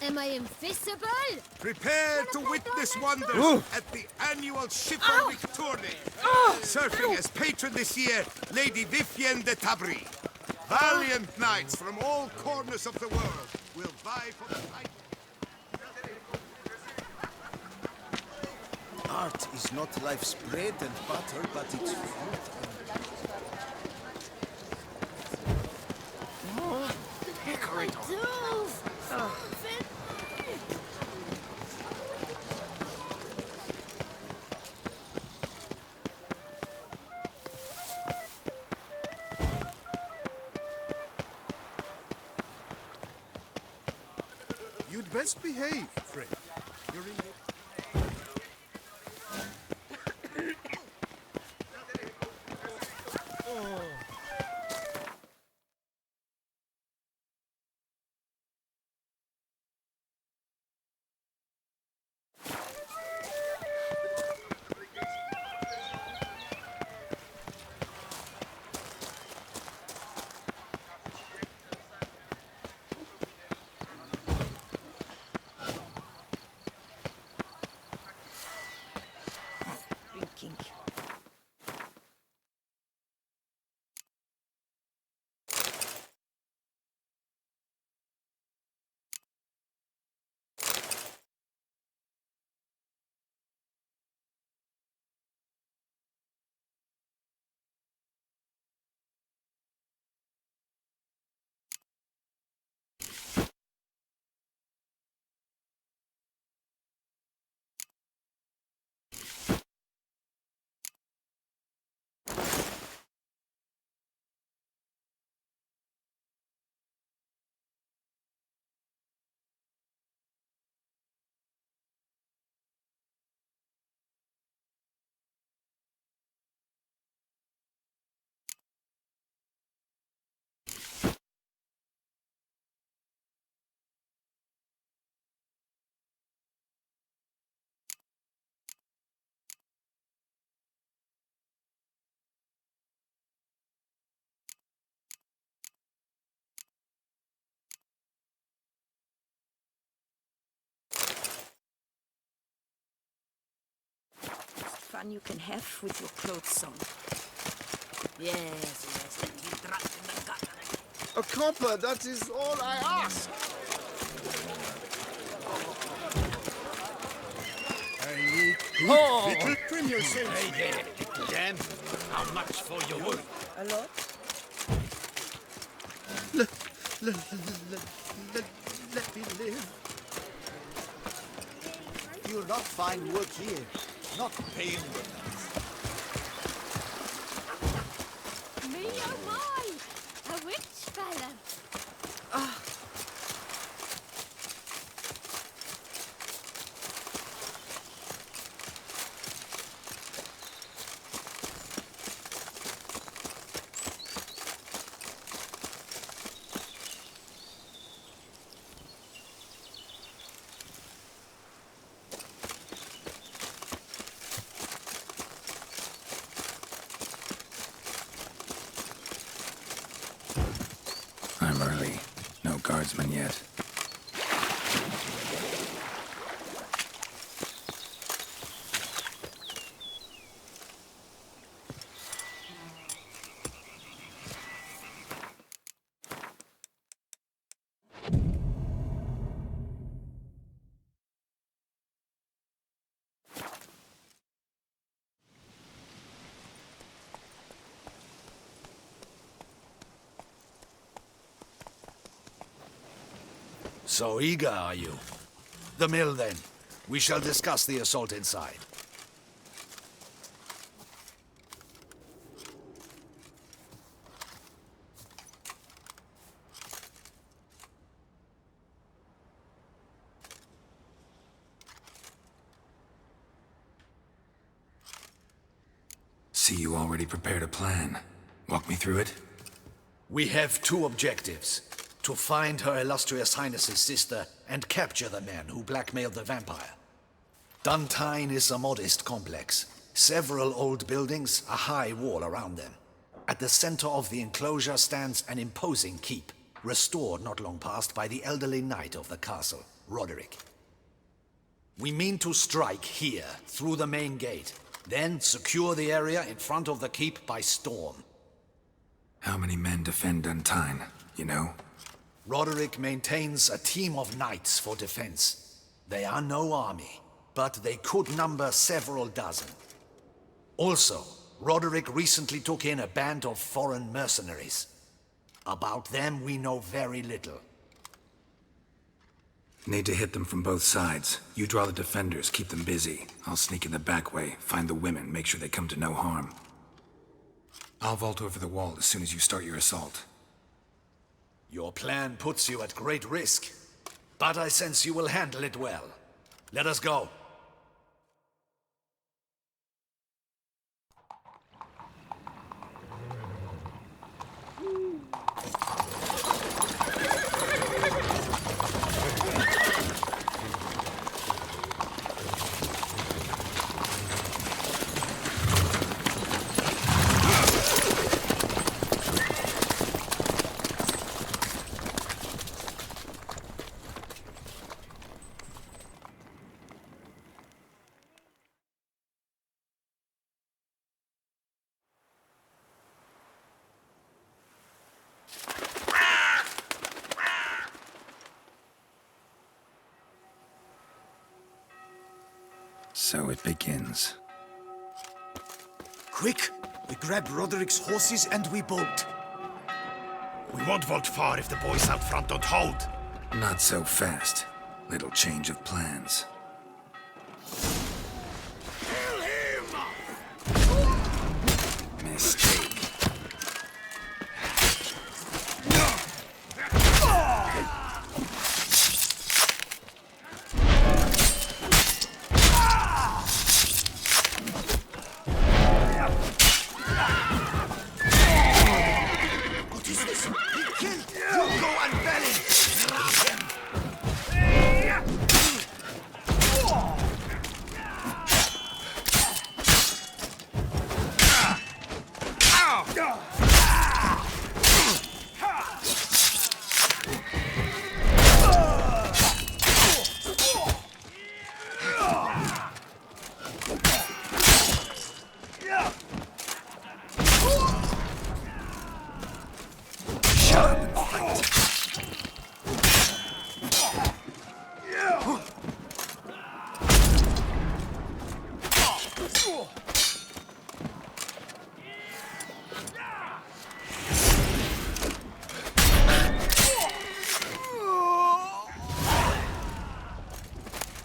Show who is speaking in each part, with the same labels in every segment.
Speaker 1: Am I invisible?
Speaker 2: Prepare to witness wonders at the annual Chivalric Tourney. Surfing as patron this year, Lady Vivienne de Tabry. Valiant knights from all corners of the world will vie for the title.
Speaker 3: Art is not life's bread and butter, but its fruit and...
Speaker 2: You'd best behave, friend. You're in...
Speaker 1: Drinking. Fun you can have with your clothes on. Yes, and you drunk in the gutter.
Speaker 3: A copper, that is all I ask.
Speaker 2: Little trim yourself.
Speaker 4: Hey there, Dan. How much for your work?
Speaker 1: A lot?
Speaker 3: Let me live. You'll not find work here. Not paying the
Speaker 1: Me oh my! A witch fella!
Speaker 5: I'm early. No guardsmen yet.
Speaker 4: So eager, are you? The mill, then. We shall discuss the assault inside.
Speaker 5: See, you already prepared a plan. Walk me through it?
Speaker 4: We have two objectives. To find Her Illustrious Highness's sister and capture the man who blackmailed the vampire. Duntine is a modest complex. Several old buildings, a high wall around them. At the center of the enclosure stands an imposing keep. restored not long past by the elderly knight of the castle, Roderick. We mean to strike here, through the main gate, then secure the area in front of the keep by storm.
Speaker 5: How many men defend Duntine, you know?
Speaker 4: Roderick maintains a team of knights for defense. They are no army, but they could number several dozen. Also, Roderick recently took in a band of foreign mercenaries. About them we know very little.
Speaker 5: Need to hit them from both sides. You draw the defenders, keep them busy. I'll sneak in the back way, find the women, make sure they come to no harm. I'll vault over the wall as soon as you start your assault.
Speaker 4: Your plan puts you at great risk, but I sense you will handle it well. Let us go.
Speaker 5: So it begins.
Speaker 3: Quick! We grab Roderick's horses and we bolt.
Speaker 2: We won't vault far if the boys out front don't hold.
Speaker 5: Not so fast. Little change of plans.
Speaker 2: Kill him!
Speaker 5: Mistake.
Speaker 3: What is this? He killed Hugo and Belin! Grab him!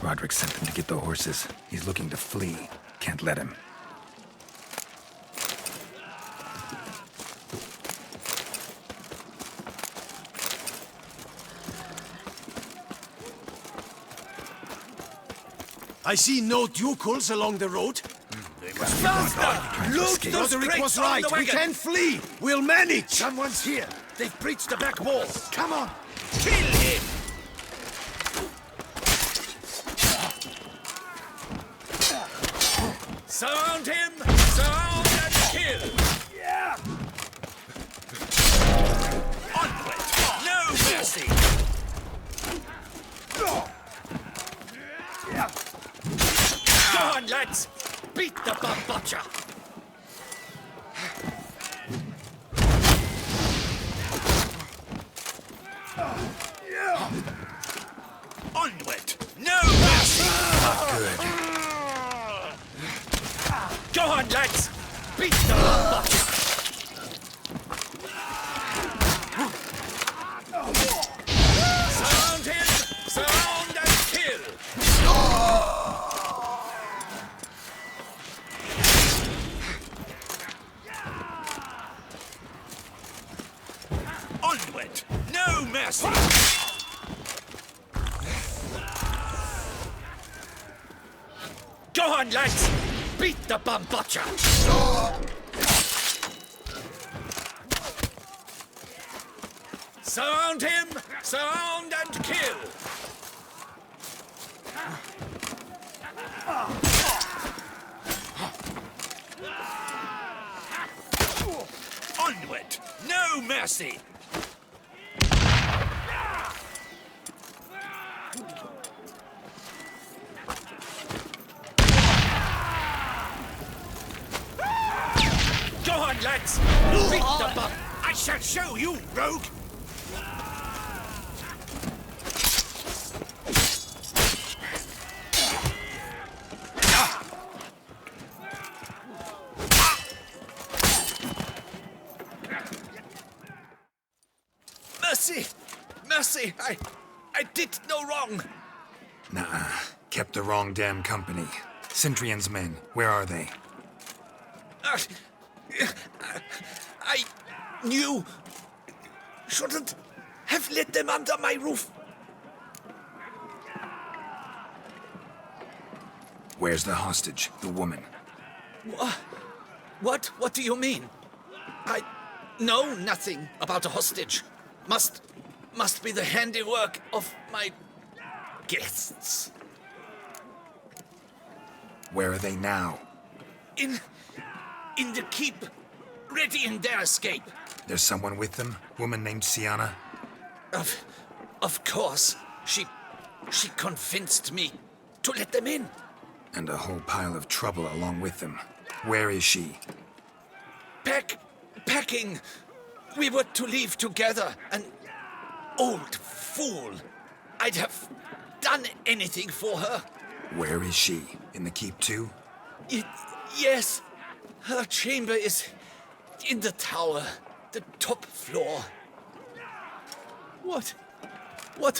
Speaker 5: Roderick sent them to get the horses. He's looking to flee. Can't let him.
Speaker 3: I see no ducals along the road.
Speaker 5: Faster!
Speaker 3: Look, Roderick was right. We can flee. We'll manage.
Speaker 4: Someone's here! They've breached the back wall! Come on!
Speaker 3: Kill him.
Speaker 2: Surround him! Surround and kill! Onward! No mercy! Go on, lads! Beat the Bambocha! Onward! No mercy!
Speaker 5: Good.
Speaker 2: Go on, lads! Beat the Bambocha! Surround him! Surround and kill! Onward! No mercy! Go on, lads! Beat the Bambocha! Surround him! Surround and kill! Onward! No mercy!
Speaker 4: lads! Beat the bum!
Speaker 3: I shall show you, rogue!
Speaker 4: Mercy! Mercy! I did no wrong!
Speaker 5: Nuh-uh. Kept the wrong damn company. Centrion's men, where are they?
Speaker 4: I knew. Shouldn't have let them under my roof.
Speaker 5: Where's the hostage, the woman?
Speaker 4: What? What do you mean? I know nothing about a hostage. Must be the handiwork of my guests.
Speaker 5: Where are they now?
Speaker 4: In the keep, ready in their escape.
Speaker 5: There's someone with them? Woman named Sienna?
Speaker 4: Of course. She convinced me to let them in.
Speaker 5: And a whole pile of trouble along with them. Where is she?
Speaker 4: Packing. We were to leave together. An old fool. I'd have done anything for her.
Speaker 5: Where is she? In the keep too?
Speaker 4: Yes. Her chamber is in the tower, the top floor. What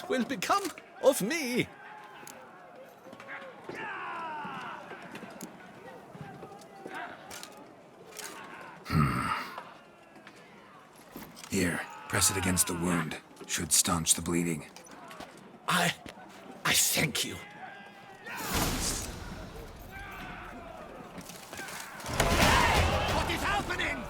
Speaker 4: will become of me?
Speaker 5: Here, press it against the wound. Should staunch the bleeding.
Speaker 4: I thank you.
Speaker 3: What is happening?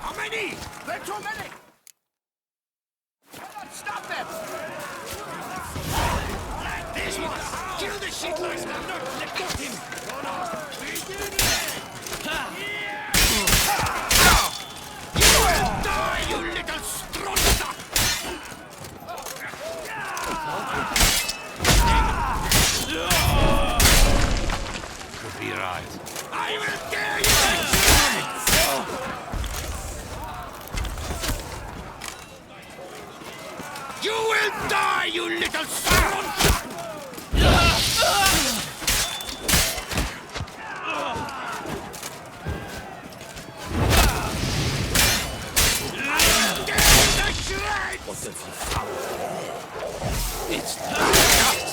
Speaker 3: How many? There are too many! Stop them! This one! Kill the shit like that! Let go of him! You will die, you little stronza! Could be right. I will tear you! You will die, you little stronza!
Speaker 4: What have you found? It's nuts!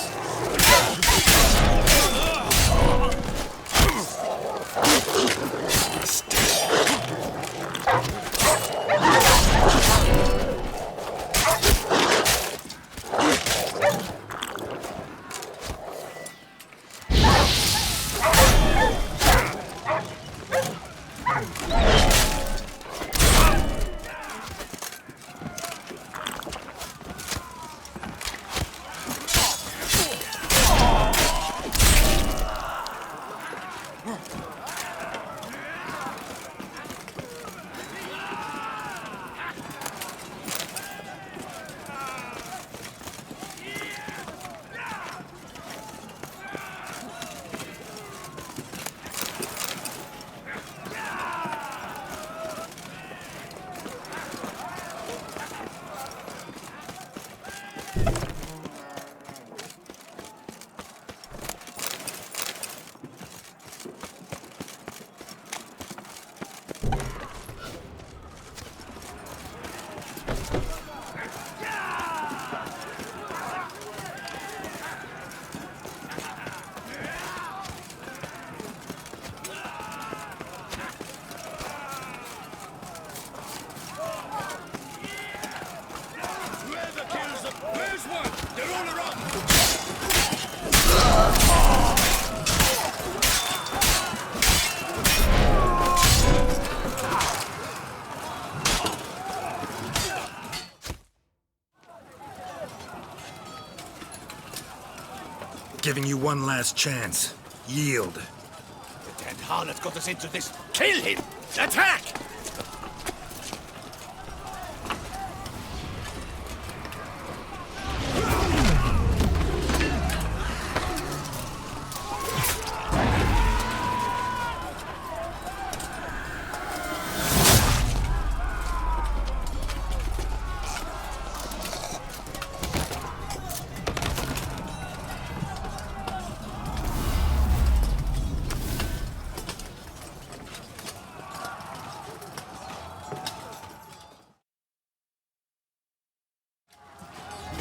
Speaker 5: giving you one last chance. Yield.
Speaker 3: The damned harlot got us into this. Kill him! Attack!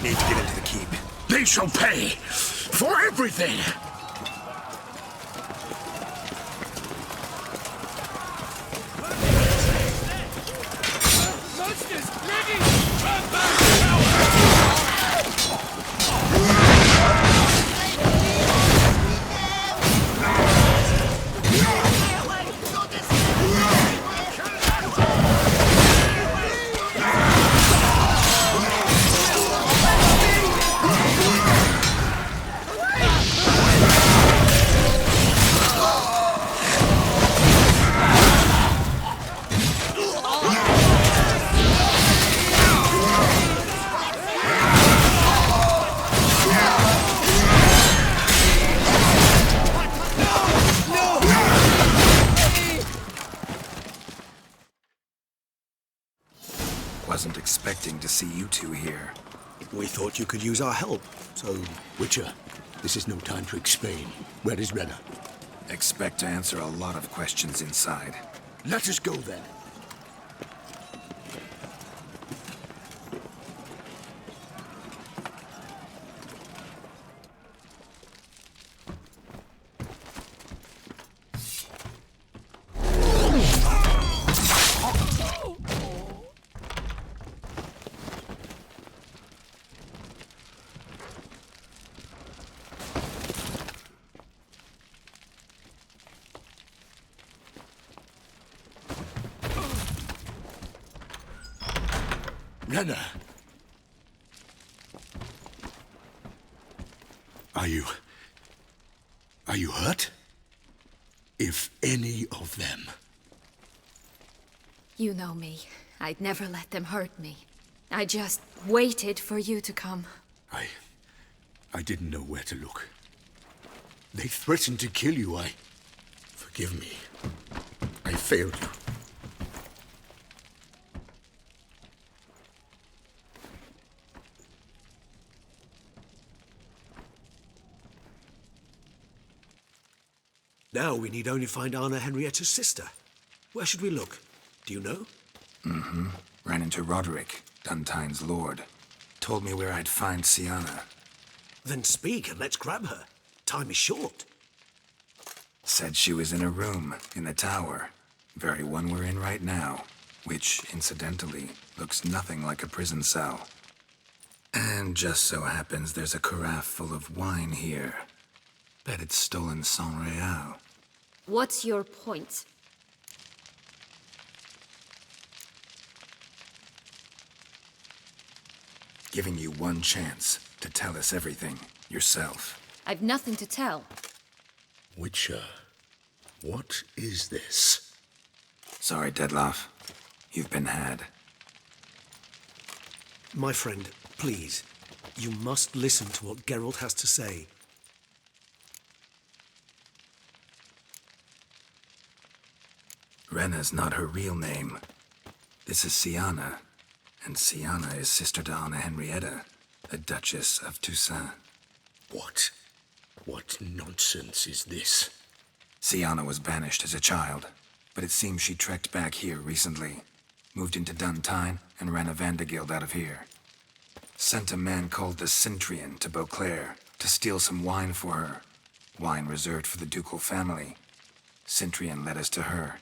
Speaker 5: Need to get into the keep. They shall pay for everything! Wasn't expecting to see you two here.
Speaker 3: We thought you could use our help, so... Witcher, this is no time to explain. Where is Renna?
Speaker 5: Expect to answer a lot of questions inside.
Speaker 3: Let us go then. Renna! Are you hurt? If any of them.
Speaker 6: You know me. I'd never let them hurt me. I just waited for you to come.
Speaker 3: I didn't know where to look. They threatened to kill you. Forgive me. I failed you.
Speaker 7: Now we need only find Anna Henrietta's sister. Where should we look? Do you know?
Speaker 5: Ran into Roderick, Duntine's lord. Told me where I'd find Sienna.
Speaker 7: Then speak and let's grab her. Time is short.
Speaker 5: Said she was in a room in the tower. Very one we're in right now. Which, incidentally, looks nothing like a prison cell. And just so happens there's a carafe full of wine here. Bet it's stolen San Real.
Speaker 6: What's your point?
Speaker 5: Giving you one chance to tell us everything yourself.
Speaker 6: I've nothing to tell.
Speaker 3: Witcher, what is this?
Speaker 5: Sorry, Dettlaff. You've been had.
Speaker 7: My friend, please. You must listen to what Geralt has to say.
Speaker 5: Renna's not her real name. This is Sienna. And Sienna is sister to Anna Henrietta, the Duchess of Toussaint.
Speaker 3: What nonsense is this?
Speaker 5: Sienna was banished as a child, but it seems she trekked back here recently. Moved into Duntine and ran a Vandergild out of here. Sent a man called the Cintrian to Beauclair to steal some wine for her. Wine reserved for the ducal family. Cintrian led us to her.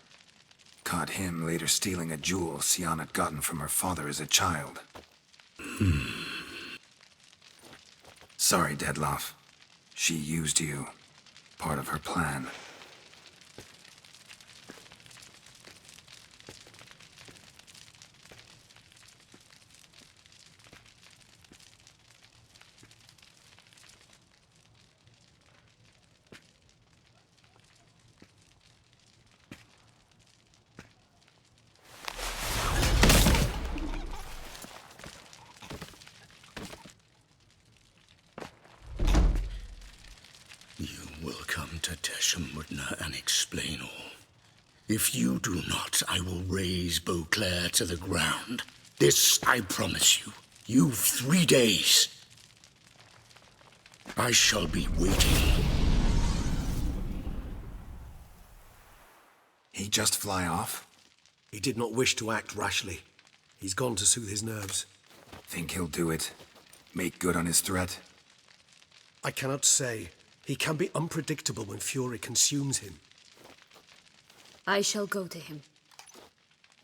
Speaker 5: Caught him later stealing a jewel Sienna had gotten from her father as a child. Sorry, Dettlaff. She used you. Part of her plan.
Speaker 3: come to Teshumudna and explain all. If you do not, I will raze Beauclair to the ground. This I promise you. You've 3 days. I shall be waiting.
Speaker 5: He just fly off?
Speaker 7: He did not wish to act rashly. He's gone to soothe his nerves.
Speaker 5: Think he'll do it? Make good on his threat?
Speaker 7: I cannot say. He can be unpredictable when fury consumes him.
Speaker 6: I shall go to him.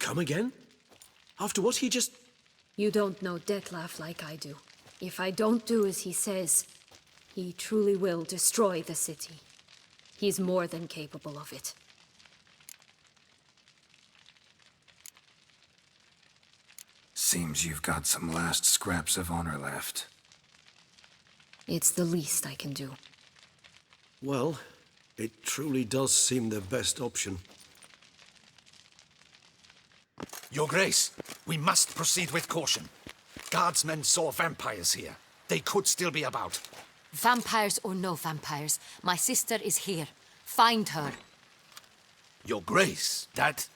Speaker 7: Come again? After what he just...
Speaker 6: You don't know Dettlaff like I do. If I don't do as he says, he truly will destroy the city. He's more than capable of it.
Speaker 5: Seems you've got some last scraps of honor left.
Speaker 6: It's the least I can do.
Speaker 7: Well, it truly does seem the best option.
Speaker 4: Your Grace, we must proceed with caution. Guardsmen saw vampires here. They could still be about.
Speaker 1: Vampires or no vampires, my sister is here. Find her.
Speaker 4: Your Grace, that...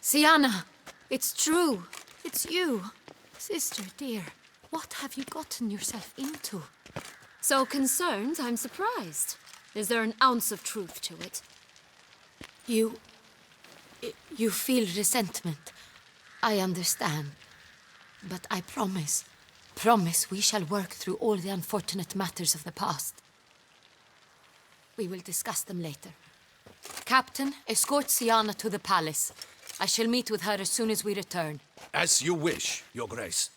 Speaker 1: Siana, it's true. It's you. Sister, dear, what have you gotten yourself into? So concerned, I'm surprised. Is there an ounce of truth to it? You feel resentment. I understand. But I promise we shall work through all the unfortunate matters of the past. We will discuss them later. Captain, escort Siana to the palace. I shall meet with her as soon as we return.
Speaker 4: As you wish, Your Grace.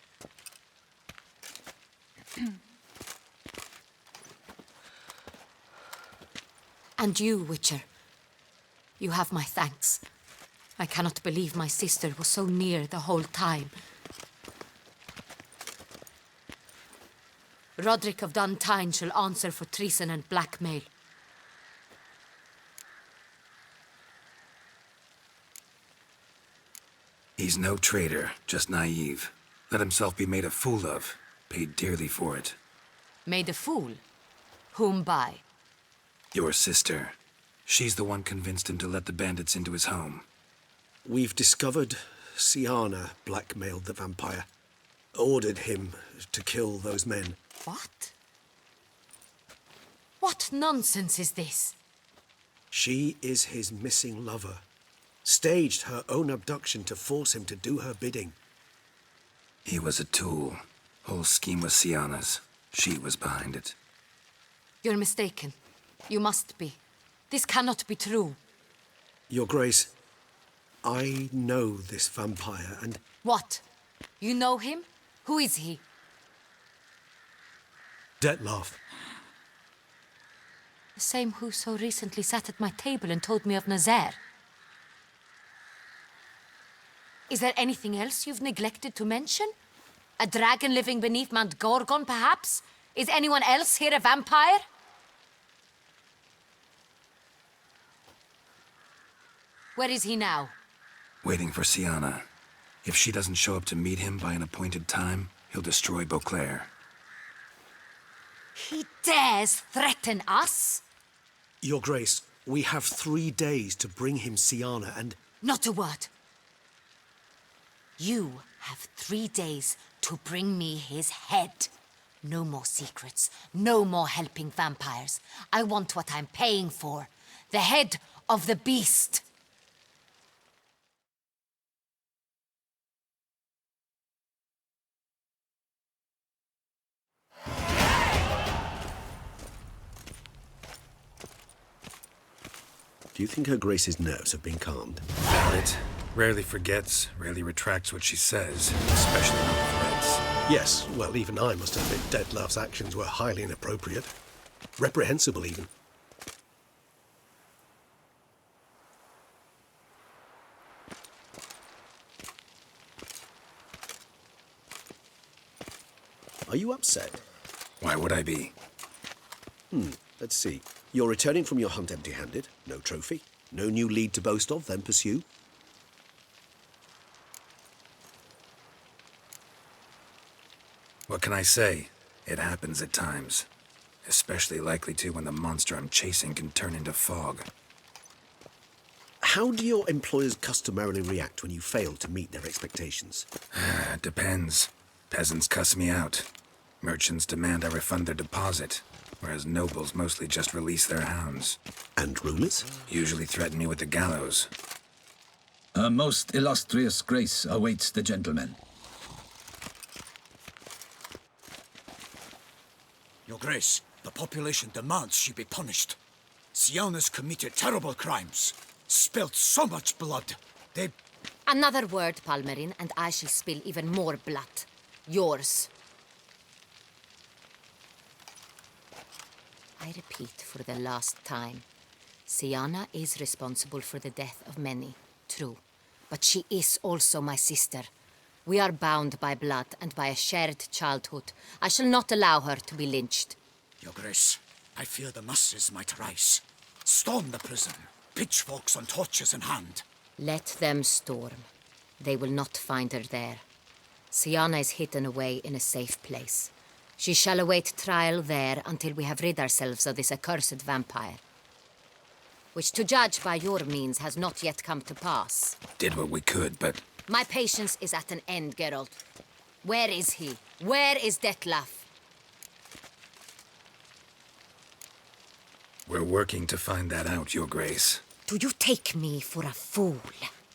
Speaker 1: And you, Witcher. You have my thanks. I cannot believe my sister was so near the whole time. Roderick of Duntine shall answer for treason and blackmail.
Speaker 5: He's no traitor, just naive. Let himself be made a fool of. Paid dearly for it.
Speaker 1: Made a fool? Whom by?
Speaker 5: Your sister. She's the one convinced him to let the bandits into his home.
Speaker 7: We've discovered Siana blackmailed the vampire. Ordered him to kill those men.
Speaker 1: What? What nonsense is this?
Speaker 7: She is his missing lover. Staged her own abduction to force him to do her bidding.
Speaker 5: He was a tool. Whole scheme was Siana's. She was behind it.
Speaker 1: You're mistaken. You must be. This cannot be true.
Speaker 7: Your Grace, I know this vampire and...
Speaker 1: What? You know him? Who is he?
Speaker 7: Dettlaff.
Speaker 1: The same who so recently sat at my table and told me of Nazaire. Is there anything else you've neglected to mention? A dragon living beneath Mount Gorgon, perhaps? Is anyone else here a vampire? Where is he now?
Speaker 5: Waiting for Siana. If she doesn't show up to meet him by an appointed time, he'll destroy Beauclair.
Speaker 1: He dares threaten us?
Speaker 7: Your Grace, we have 3 days to bring him Siana and...
Speaker 1: Not a word. You have 3 days to bring me his head. No more secrets. No more helping vampires. I want what I'm paying for. The head of the beast.
Speaker 7: Do you think Her Grace's nerves have been calmed?
Speaker 5: Doubt it. Rarely forgets, rarely retracts what she says, especially on threats.
Speaker 7: Yes, well, even I must admit Dettlaff's actions were highly inappropriate. Reprehensible, even. Are you upset?
Speaker 5: Why would I be?
Speaker 7: Let's see. You're returning from your hunt empty-handed, no trophy. No new lead to boast of, then pursue.
Speaker 5: What can I say? It happens at times. Especially likely to when the monster I'm chasing can turn into fog.
Speaker 7: How do your employers customarily react when you fail to meet their expectations?
Speaker 5: Depends. Peasants cuss me out. Merchants demand I refund their deposit, whereas nobles mostly just release their hounds.
Speaker 7: And rulers?
Speaker 5: Usually threaten me with the gallows.
Speaker 8: A most illustrious grace awaits the gentleman.
Speaker 9: Your Grace, the population demands she be punished. Syanna's committed terrible crimes. Spilt so much blood. They...
Speaker 1: Another word, Palmerin, and I shall spill even more blood. Yours. I repeat for the last time. Syanna is responsible for the death of many, true. But she is also my sister. We are bound by blood and by a shared childhood. I shall not allow her to be lynched.
Speaker 9: Your Grace, I fear the masses might rise. Storm the prison. Pitchforks and torches in hand.
Speaker 1: Let them storm. They will not find her there. Syanna is hidden away in a safe place. She shall await trial there until we have rid ourselves of this accursed vampire. Which, to judge by your means, has not yet come to pass.
Speaker 5: Did what we could, but...
Speaker 1: My patience is at an end, Geralt. Where is he? Where is Detlef?
Speaker 5: We're working to find that out, Your Grace.
Speaker 1: Do you take me for a fool?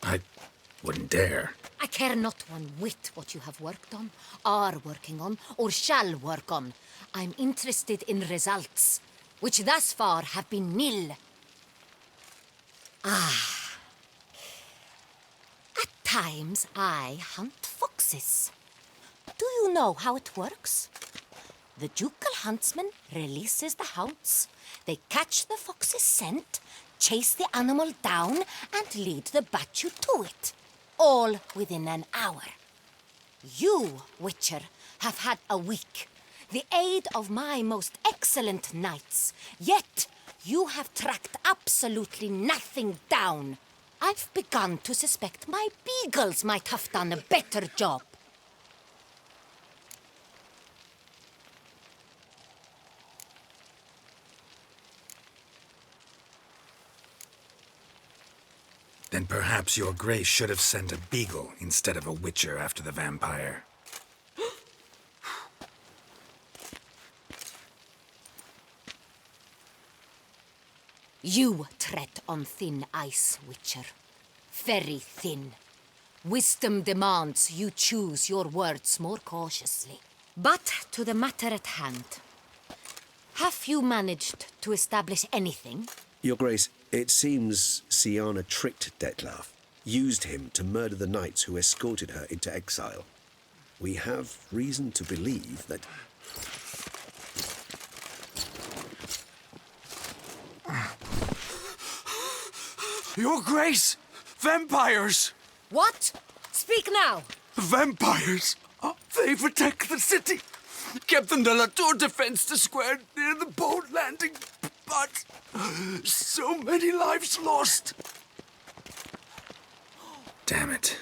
Speaker 5: I wouldn't dare.
Speaker 1: I care not one whit what you have worked on, are working on, or shall work on. I'm interested in results, which thus far have been nil. At times, I hunt foxes. Do you know how it works? The ducal huntsman releases the hounds. They catch the fox's scent, chase the animal down, and lead the battue to it. All within an hour. You, Witcher, have had a week. The aid of my most excellent knights. Yet, you have tracked absolutely nothing down. I've begun to suspect my beagles might have done a better job.
Speaker 5: Then perhaps Your Grace should have sent a beagle instead of a witcher after the vampire.
Speaker 1: You tread on thin ice, Witcher. Very thin. Wisdom demands you choose your words more cautiously. But to the matter at hand. Have you managed to establish anything?
Speaker 7: Your Grace, it seems Syanna tricked Detlef, used him to murder the knights who escorted her into exile. We have reason to believe that...
Speaker 10: Your Grace! Vampires!
Speaker 1: What? Speak now!
Speaker 10: Vampires! They protect the city! Captain de la Tour defends the square near the boat landing, but so many lives lost.
Speaker 5: Damn it.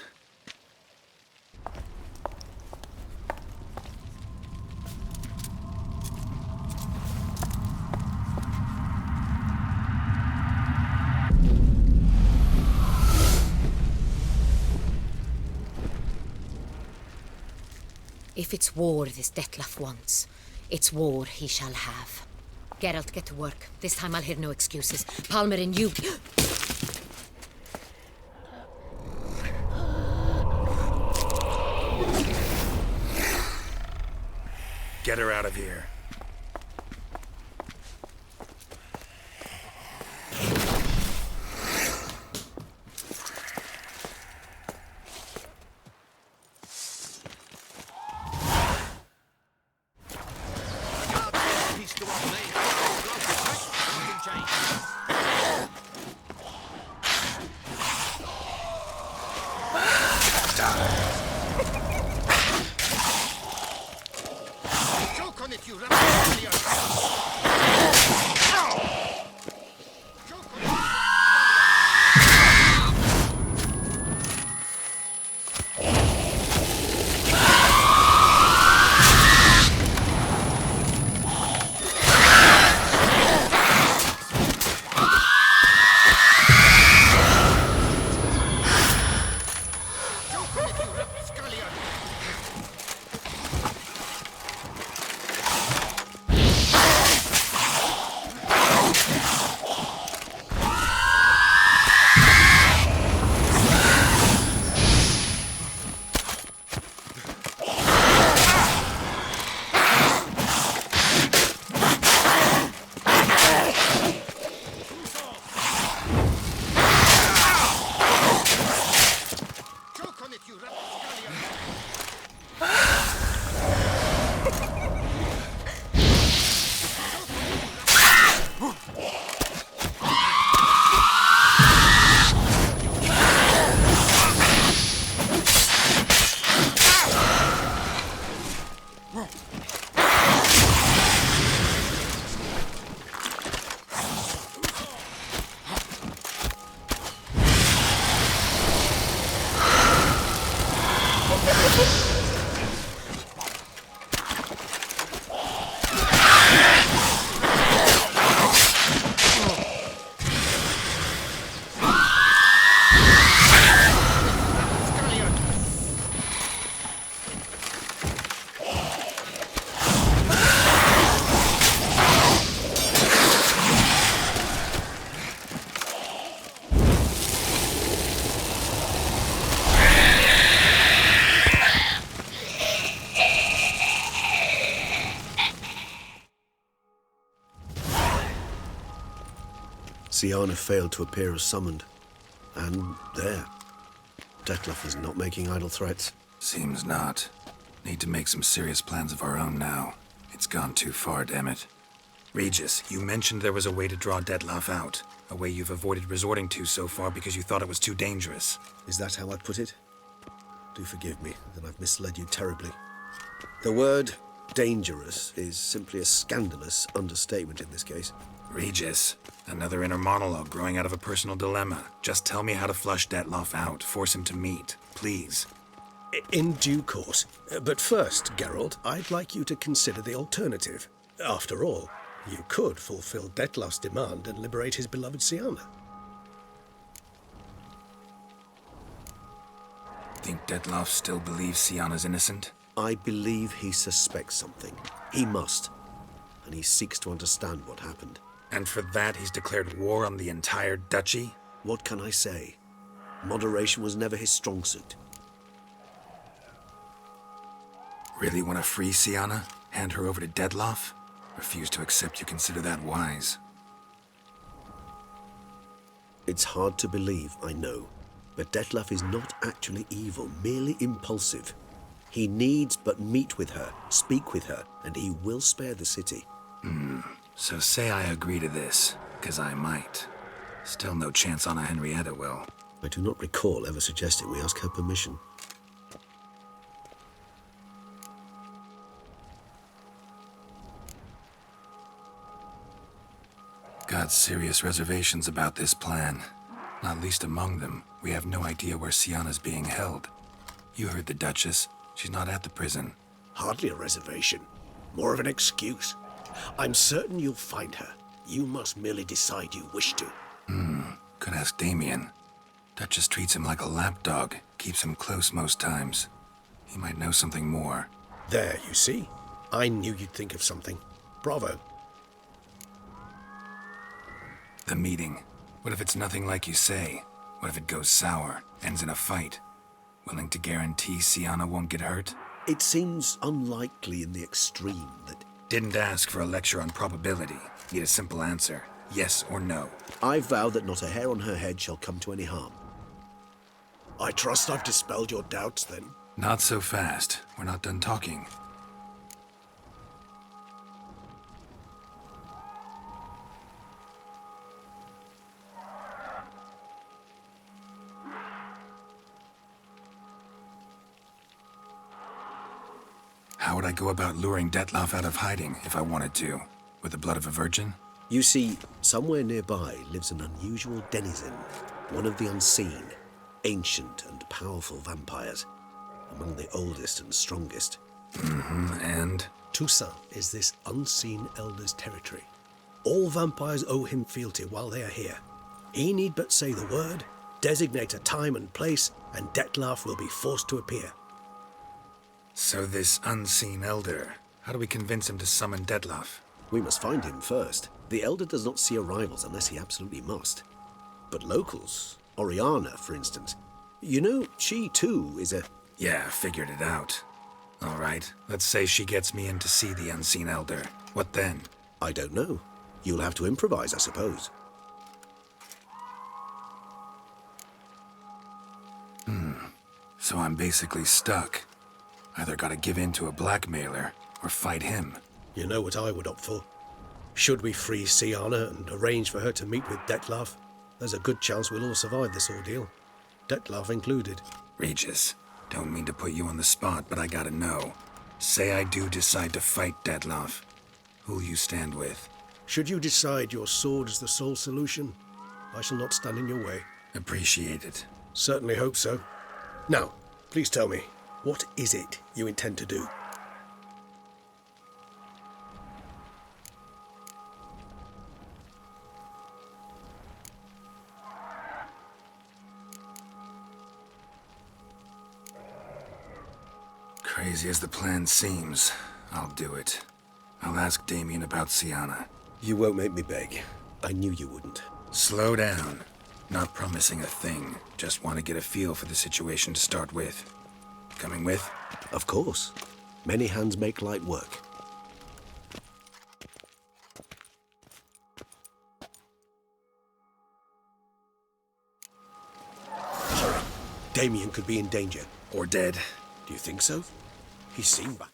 Speaker 1: If it's war this Detlef wants, it's war he shall have. Geralt, get to work. This time I'll hear no excuses. Palmerin, you...
Speaker 5: Get her out of here.
Speaker 7: Syanna failed to appear as summoned. And there. Dettlaff is not making idle threats.
Speaker 5: Seems not. Need to make some serious plans of our own now. It's gone too far, damn it. Regis, you mentioned there was a way to draw Dettlaff out. A way you've avoided resorting to so far because you thought it was too dangerous.
Speaker 7: Is that how I put it? Do forgive me that I've misled you terribly. The word dangerous is simply a scandalous understatement in this case.
Speaker 5: Regis, another inner monologue growing out of a personal dilemma. Just tell me how to flush Dettlaff out, force him to meet, please.
Speaker 7: In due course. But first, Geralt, I'd like you to consider the alternative. After all, you could fulfill Dettlaff's demand and liberate his beloved Syanna.
Speaker 5: Think Dettlaff still believes Syanna's innocent?
Speaker 7: I believe he suspects something. He must. And he seeks to understand what happened.
Speaker 5: And for that, he's declared war on the entire duchy?
Speaker 7: What can I say? Moderation was never his strong suit.
Speaker 5: Really want to free Syanna? Hand her over to Dettlaff? Refuse to accept you consider that wise.
Speaker 7: It's hard to believe, I know. But Dettlaff is not actually evil, merely impulsive. He needs but meet with her, speak with her, and he will spare the city.
Speaker 5: So say I agree to this, 'cause I might. Still no chance Anna Henrietta will.
Speaker 7: I do not recall ever suggesting we ask her permission.
Speaker 5: Got serious reservations about this plan. Not least among them, we have no idea where Syanna's being held. You heard the Duchess. She's not at the prison.
Speaker 7: Hardly a reservation. More of an excuse. I'm certain you'll find her. You must merely decide you wish to.
Speaker 5: Could ask Damien. Duchess treats him like a lapdog. Keeps him close most times. He might know something more.
Speaker 7: There, you see? I knew you'd think of something. Bravo.
Speaker 5: The meeting. What if it's nothing like you say? What if it goes sour, ends in a fight? Willing to guarantee Syanna won't get hurt?
Speaker 7: It seems unlikely in the extreme that...
Speaker 5: Didn't ask for a lecture on probability. Need a simple answer. Yes or no.
Speaker 7: I vow that not a hair on her head shall come to any harm. I trust I've dispelled your doubts, then.
Speaker 5: Not so fast. We're not done talking. How would I go about luring Dettlaff out of hiding if I wanted to? With the blood of a virgin?
Speaker 7: You see, somewhere nearby lives an unusual denizen, one of the unseen, ancient and powerful vampires, among the oldest and strongest.
Speaker 5: And?
Speaker 7: Toussaint is this unseen elder's territory. All vampires owe him fealty while they are here. He need but say the word, designate a time and place, and Dettlaff will be forced to appear.
Speaker 5: So this unseen elder, how do we convince him to summon Dettlaff?
Speaker 7: We must find him first. The elder does not see arrivals unless he absolutely must. But locals, Oriana, for instance, you know, she too is a...
Speaker 5: Yeah, figured it out. All right, let's say she gets me in to see the unseen elder. What then?
Speaker 7: I don't know. You'll have to improvise, I suppose.
Speaker 5: So I'm basically stuck. Either gotta give in to a blackmailer, or fight him.
Speaker 7: You know what I would opt for. Should we free Siana and arrange for her to meet with Dettlaff, there's a good chance we'll all survive this ordeal. Dettlaff included.
Speaker 5: Regis, don't mean to put you on the spot, but I gotta know. Say I do decide to fight Dettlaff. Who'll you stand with?
Speaker 7: Should you decide your sword is the sole solution, I shall not stand in your way.
Speaker 5: Appreciate it.
Speaker 7: Certainly hope so. Now, please tell me, what is it you intend to do?
Speaker 5: Crazy as the plan seems, I'll do it. I'll ask Damien about Siana.
Speaker 7: You won't make me beg. I knew you wouldn't.
Speaker 5: Slow down. Not promising a thing. Just want to get a feel for the situation to start with. Coming with?
Speaker 7: Of course. Many hands make light work. Hurry. Damien could be in danger.
Speaker 5: Or dead.
Speaker 7: Do you think so? He's seen back.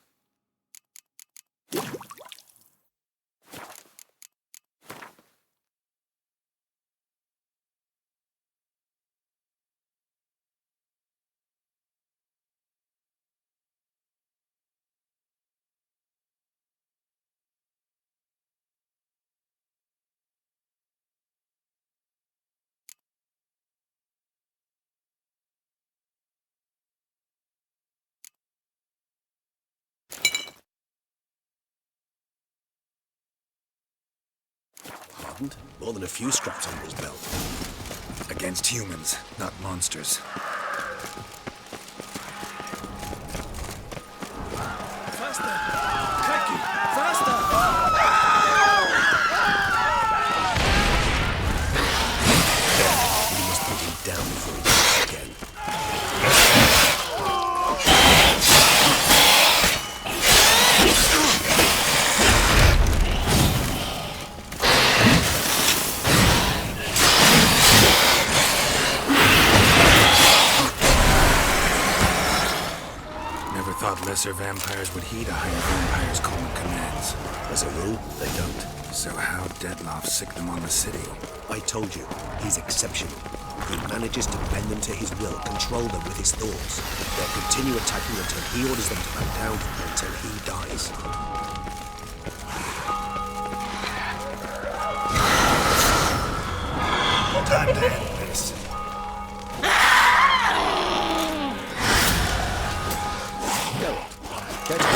Speaker 7: More than a few scraps under his belt.
Speaker 5: Against humans, not monsters.
Speaker 9: Faster! Cracky! Faster!
Speaker 7: We must put him down before he does it again.
Speaker 5: Never thought lesser vampires would heed a higher vampire's call and commands.
Speaker 7: As a rule, they don't.
Speaker 5: So how'd Dettlaff sick them on the city?
Speaker 7: I told you, he's exceptional. He manages to bend them to his will, control them with his thoughts. They'll continue attacking until he orders them to back down, until he dies.
Speaker 5: Time to end this.
Speaker 7: Go on. Get him.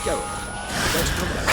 Speaker 7: Go on. Let's come back.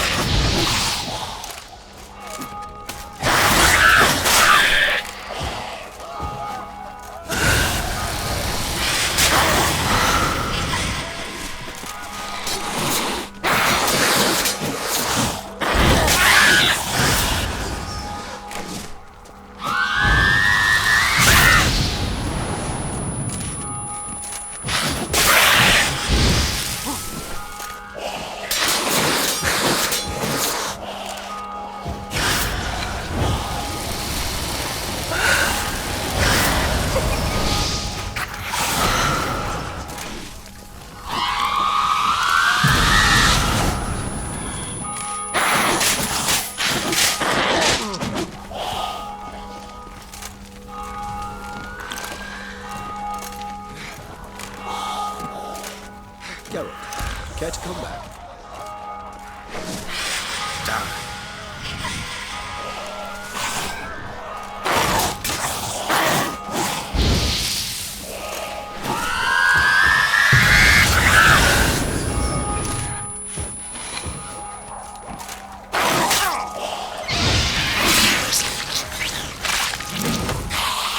Speaker 7: Geralt, care to come back?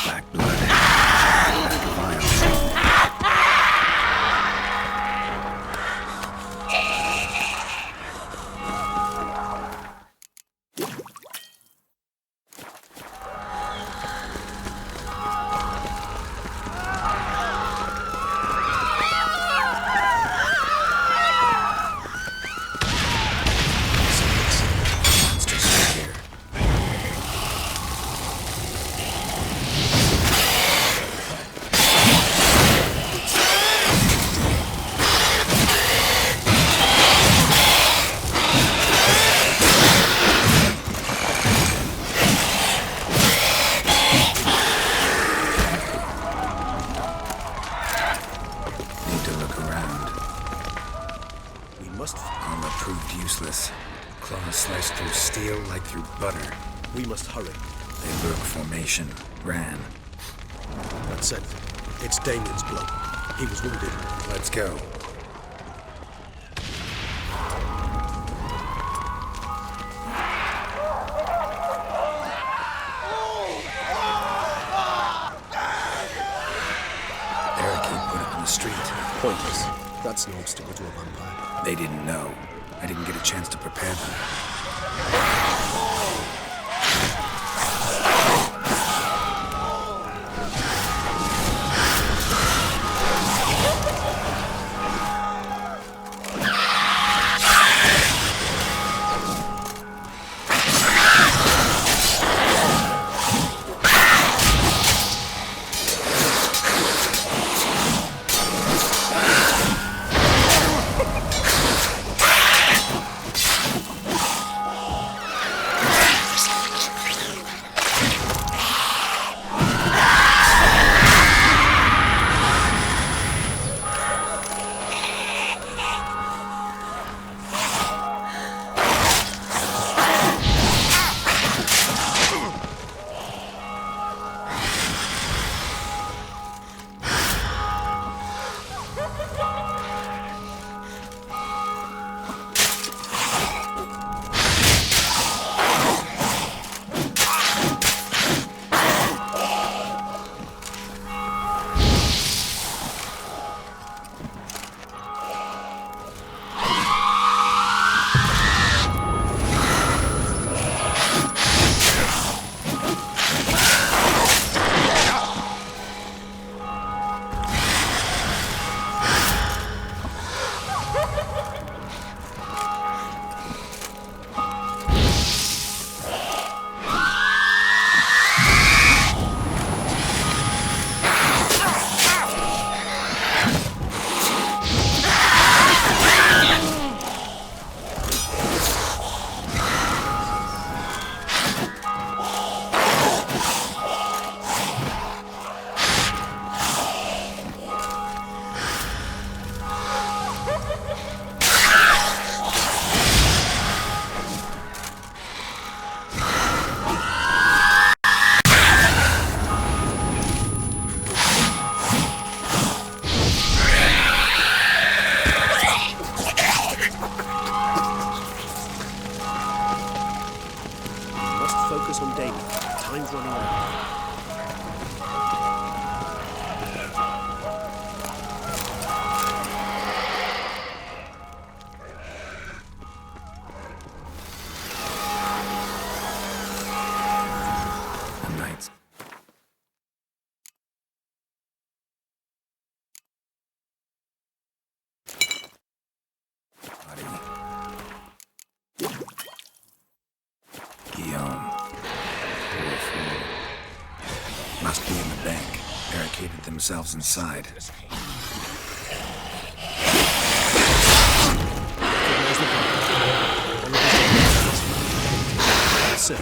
Speaker 5: Black blood. Black violence. Armor proved useless. Claws sliced through steel like through butter.
Speaker 7: We must hurry.
Speaker 5: They broke formation, ran.
Speaker 7: That's it. It's Damien's blow. He was wounded.
Speaker 5: Let's go. Barricade put up in the street.
Speaker 7: Pointless. That's no obstacle to a vampire.
Speaker 5: They didn't know. I didn't get a chance to prepare them.
Speaker 7: Focus on Damien. Time's running out.
Speaker 5: The knights. Guillaume. Must be in the bank. Barricaded themselves inside.
Speaker 7: That's it.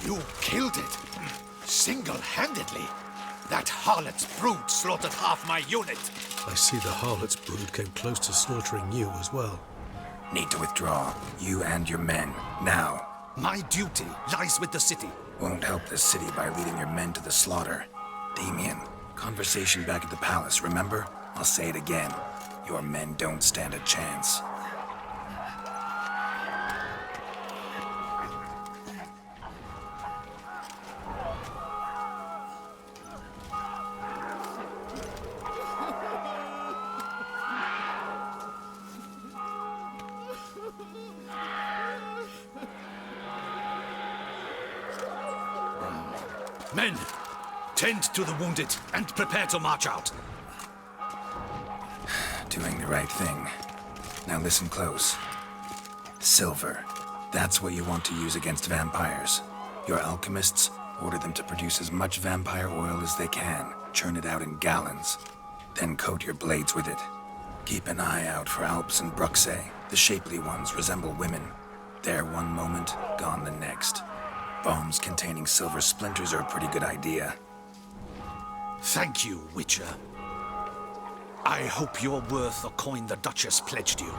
Speaker 4: You killed it! Single-handedly! That harlot's brood slaughtered half my unit!
Speaker 7: I see the harlot's brood came close to slaughtering you as well.
Speaker 5: Need to withdraw. You and your men. Now.
Speaker 4: My duty lies with the city.
Speaker 5: Won't help the city by leading your men to the slaughter. Damien, conversation back at the palace, remember? I'll say it again. Your men don't stand a chance.
Speaker 4: Men, tend to the wounded and prepare to march out.
Speaker 5: Doing the right thing. Now listen close. Silver. That's what you want to use against vampires. Your alchemists order them to produce as much vampire oil as they can, churn it out in gallons, then coat your blades with it. Keep an eye out for Alps and Bruxae. The shapely ones resemble women. There one moment, gone the next. Bombs containing silver splinters are a pretty good idea.
Speaker 9: Thank you, Witcher. I hope you're worth the coin the Duchess pledged you.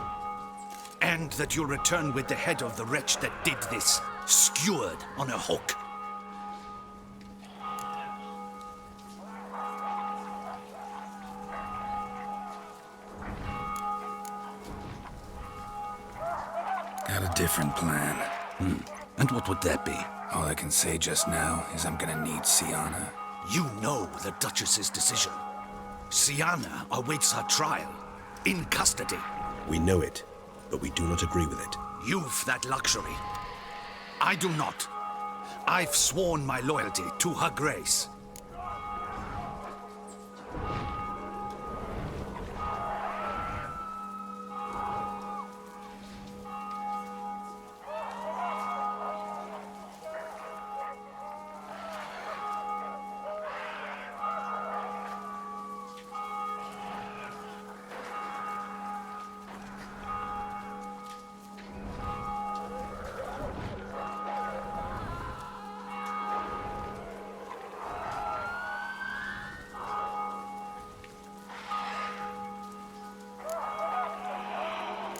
Speaker 9: And that you'll return with the head of the wretch that did this, skewered on a hook.
Speaker 5: Got a different plan.
Speaker 9: And what would that be?
Speaker 5: All I can say just now is I'm gonna need Syanna.
Speaker 9: You know the Duchess's decision. Syanna awaits her trial, in custody.
Speaker 7: We know it, but we do not agree with it.
Speaker 9: You've that luxury. I do not. I've sworn my loyalty to Her Grace.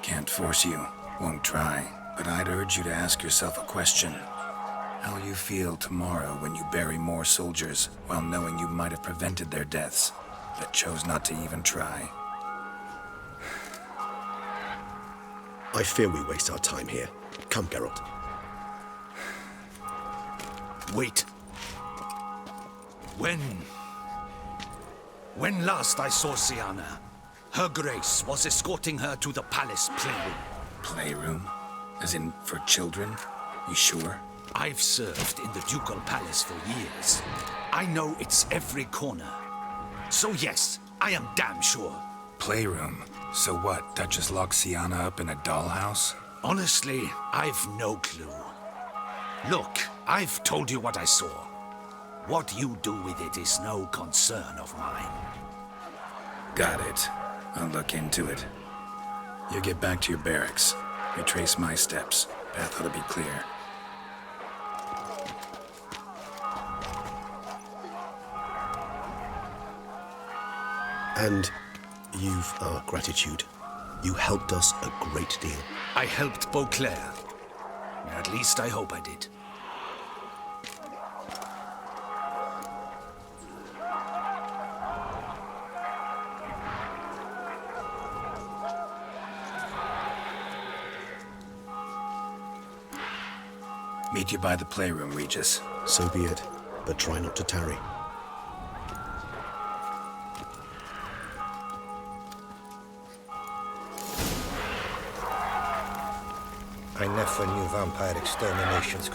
Speaker 5: Can't force you, won't try, but I'd urge you to ask yourself a question. How'll you feel tomorrow when you bury more soldiers while knowing you might have prevented their deaths, but chose not to even try?
Speaker 7: I fear we waste our time here. Come, Geralt.
Speaker 9: Wait. When last I saw Syanna, Her Grace was escorting her to the palace playroom.
Speaker 5: Playroom? As in, for children? You sure?
Speaker 9: I've served in the ducal palace for years. I know its every corner. So yes, I am damn sure.
Speaker 5: Playroom? So what, Duchess locked Syanna up in a dollhouse?
Speaker 9: Honestly, I've no clue. Look, I've told you what I saw. What you do with it is no concern of mine.
Speaker 5: Got it. I'll look into it. You get back to your barracks. Retrace my steps. Path ought to be clear.
Speaker 7: And you've our gratitude. You helped us a great deal.
Speaker 9: I helped Beauclair. At least I hope I did.
Speaker 5: Meet you by the playroom, Regis.
Speaker 7: So be it, but try not to tarry.
Speaker 11: I never knew vampire exterminations